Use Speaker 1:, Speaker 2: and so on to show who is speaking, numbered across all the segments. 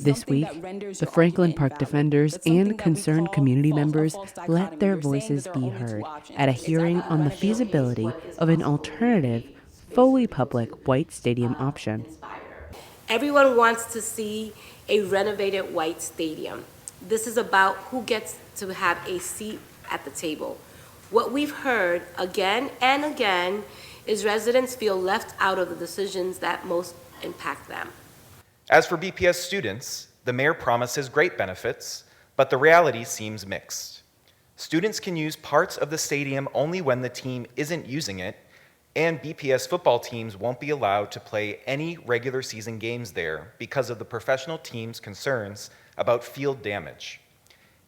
Speaker 1: This week, the Franklin Park defenders and concerned community members let their voices be heard at a hearing on the feasibility of an alternative, fully public white stadium option.
Speaker 2: Everyone wants to see a renovated white stadium. This is about who gets to have a seat at the table. What we've heard again and again is residents feel left out of the decisions that most impact them.
Speaker 3: As for BPS students, the mayor promises great benefits, but the reality seems mixed. Students can use parts of the stadium only when the team isn't using it, and BPS football teams won't be allowed to play any regular season games there because of the professional team's concerns about field damage.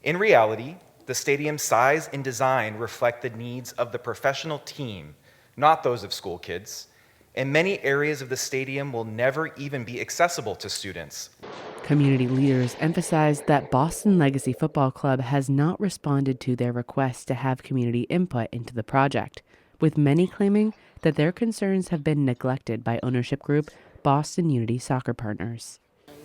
Speaker 3: In reality, the stadium's size and design reflect the needs of the professional team, not those of school kids, and many areas of the stadium will never even be accessible to students.
Speaker 1: Community leaders emphasized that Boston Legacy Football Club has not responded to their request to have community input into the project, with many claiming that their concerns have been neglected by ownership group Boston Unity Soccer Partners.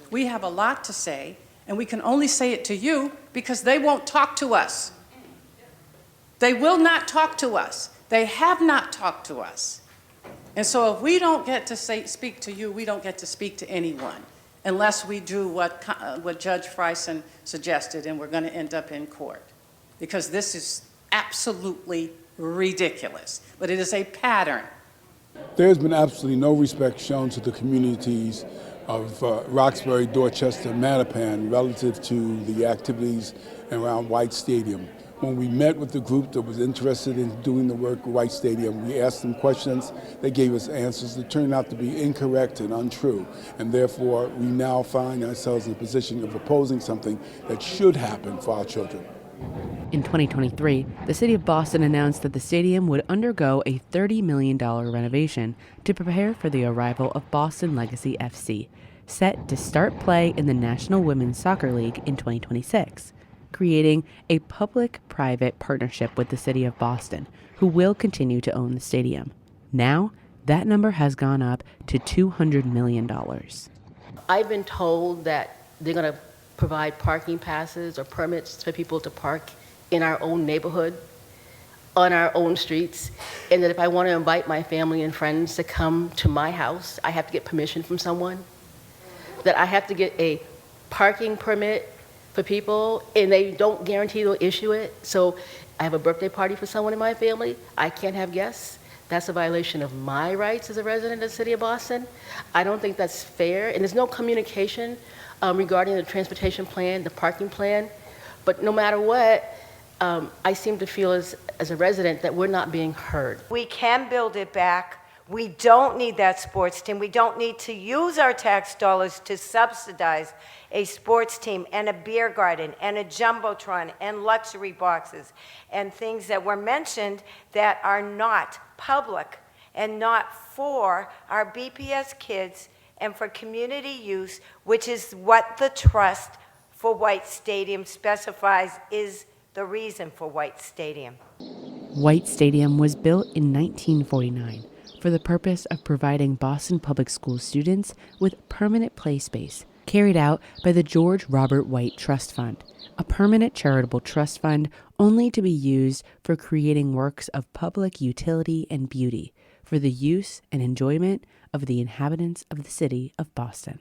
Speaker 4: We have a lot to say, and we can only say it to you because they won't talk to us. They will not talk to us. They have not talked to us. And so if we don't get to speak to you, we don't get to speak to anyone unless we do what Judge Frison suggested, and we're going to end up in court. Because this is absolutely ridiculous, but it is a pattern.
Speaker 5: There's been absolutely no respect shown to the communities of Roxbury, Dorchester, Mattapan relative to the activities around White Stadium. When we met with the group that was interested in doing the work at White Stadium, we asked them questions. They gave us answers that turned out to be incorrect and untrue. And therefore, we now find ourselves in a position of opposing something that should happen for our children.
Speaker 1: In 2023, the city of Boston announced that the stadium would undergo a $30 million renovation to prepare for the arrival of Boston Legacy FC, set to start play in the National Women's Soccer League in 2026, creating a public-private partnership with the city of Boston, who will continue to own the stadium. Now, that number has gone up to $200 million.
Speaker 6: I've been told that they're going to provide parking passes or permits for people to park in our own neighborhood, on our own streets, and that if I want to invite my family and friends to come to my house, I have to get permission from someone, that I have to get a parking permit for people, and they don't guarantee they'll issue it. So I have a birthday party for someone in my family, I can't have guests. That's a violation of my rights as a resident of the city of Boston. I don't think that's fair, and there's no communication regarding the transportation plan, the parking plan. But no matter what, I seem to feel as a resident that we're not being heard.
Speaker 7: We can build it back. We don't need that sports team. We don't need to use our tax dollars to subsidize a sports team and a beer garden and a jumbotron and luxury boxes and things that were mentioned that are not public and not for our BPS kids and for community use, which is what the trust for White Stadium specifies is the reason for White Stadium.
Speaker 1: White Stadium was built in 1949 for the purpose of providing Boston Public School students with permanent play space, carried out by the George Robert White Trust Fund, a permanent charitable trust fund only to be used for creating works of public utility and beauty for the use and enjoyment of the inhabitants of the city of Boston.